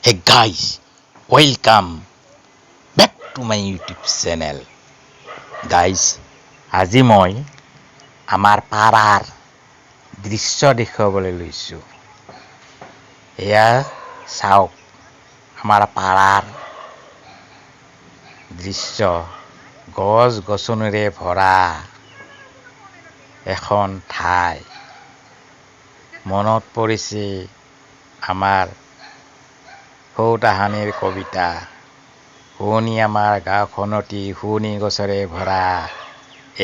Hey guys, welcome back to my YouTube channel. Guys, আজি মই আমাৰ পাৰাৰ দৃশ্য দেখুৱাবলৈ লৈছোঁ। এয়া চাওক আমাৰ পাৰাৰ দৃশ্য গছ গছনিৰে ভৰা এখন ঠাই। মনত পৰিছে আমাৰ সৌ তাহানিৰ কবিতা, শুৱনি আমাৰ গাঁওখনতি শুৱনি গছৰে ভৰা।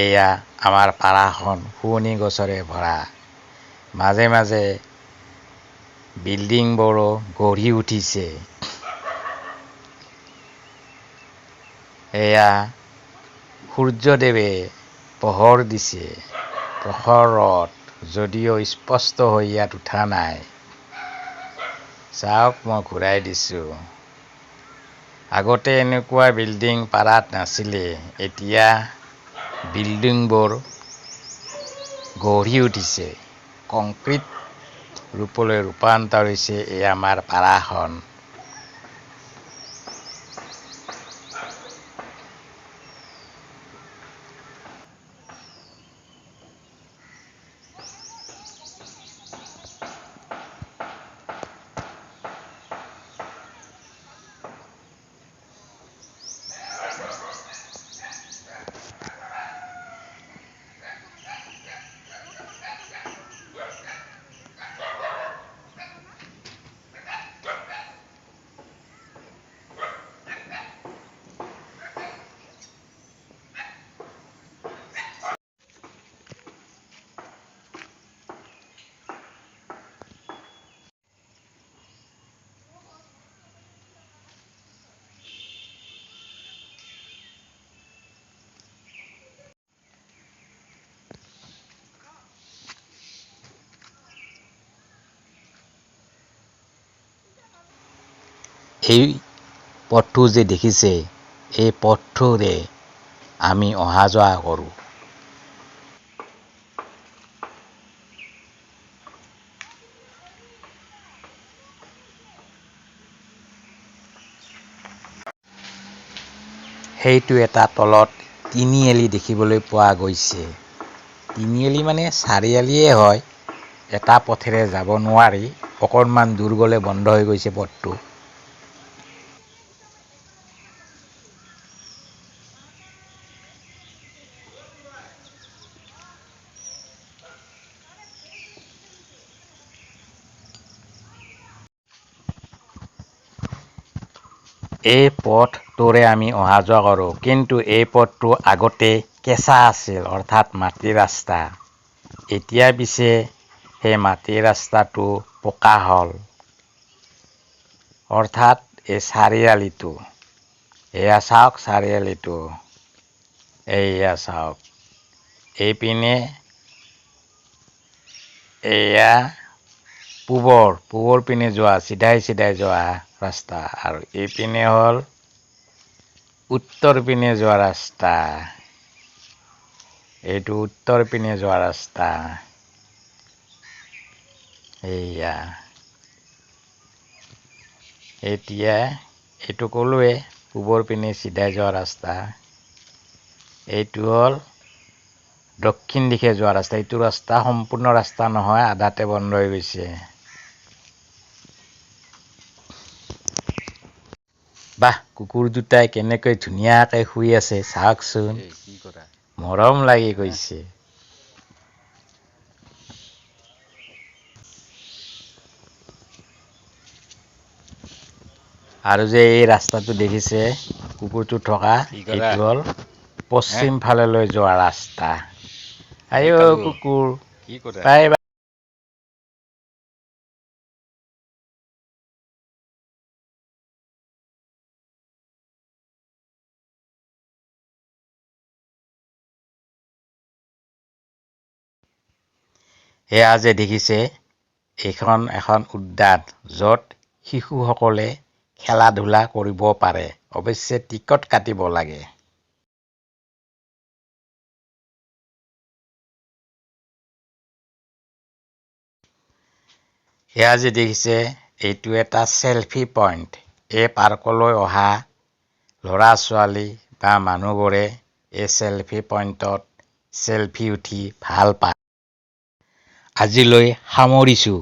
এয়া আমাৰ পাৰাখন শুৱনি গছৰে ভৰা। মাজে মাজে বিল্ডিংবোৰো গঢ়ি উঠিছে। এয়া সূৰ্যদেৱে পোহৰ দিছে। প্ৰখৰ ৰ'দ যদিও স্পষ্ট হৈ ইয়াত উঠা নাই। চাওক মই ঘূৰাই দিছোঁ। আগতে এনেকুৱা বিল্ডিং পাৰাত নাছিলে। এতিয়া বিল্ডিংবোৰ গঢ়ি উঠিছে। কংক্ৰিট ৰূপলৈ ৰূপান্তৰ হৈছে এই আমাৰ পাৰাখন। এই পথটো যে দেখিছে, এই পথটোৰে আমি অহা যোৱা কৰোঁ। সেইটো এটা তলত তিনিআলি দেখিবলৈ পোৱা গৈছে। তিনিআলি মানে চাৰিআলিয়ে হয়। এটা পথেৰে যাব নোৱাৰি। অকণমান দূৰ গ'লে বন্ধ হৈ গৈছে পথটো। এই পথটোৰে আমি অহা যোৱা কৰোঁ। কিন্তু এই পথটো আগতে কেঁচা আছিল, অৰ্থাৎ মাটিৰ ৰাস্তা। এতিয়া পিছে সেই মাটিৰ ৰাস্তাটো পকা হ'ল। অৰ্থাৎ এই চাৰিআলিটো, এয়া চাওক চাৰিআলিটো, এয়া চাওক। এইপিনে এয়া পূবৰ পিনে যোৱা, চিধাই চিধাই যোৱা ৰাস্তা, আৰু এইপিনে হ'ল উত্তৰ পিনে যোৱা ৰাস্তা। এইটো উত্তৰ পিনে যোৱা ৰাস্তা। এয়া এতিয়া এইটো ক'লোৱে পূবৰ পিনে চিধাই যোৱা ৰাস্তা। এইটো হ'ল দক্ষিণ দিশে যোৱা ৰাস্তা। এইটো ৰাস্তা সম্পূৰ্ণ ৰাস্তা নহয়, আধাতে বন্ধ হৈ গৈছে। বাহ, কুকুৰ দুটাই কেনেকৈ ধুনীয়াকৈ শুই আছে চাওকচোন। মৰম লাগি গৈছে। আৰু যে এই ৰাস্তাটো দেখিছে কুকুৰটো থকা, এইটো হ'ল পশ্চিম ফাললৈ যোৱা ৰাস্তা। আইঅ কুকুৰ, বাই বাই। এয়া যে দেখিছে, এইখন এখন উদ্যান, য'ত শিশুসকলে খেলা ধূলা কৰিব পাৰে। অৱশ্যে টিকট কাটিব লাগে। এয়া যে দেখিছে, এইটো এটা চেলফি পইণ্ট। এই পাৰ্কলৈ অহা ল'ৰা-ছোৱালী বা মানুহবোৰে এই চেলফি পইণ্টত চেলফি উঠি ভাল পায়। আজিলৈ সামৰিছোঁ।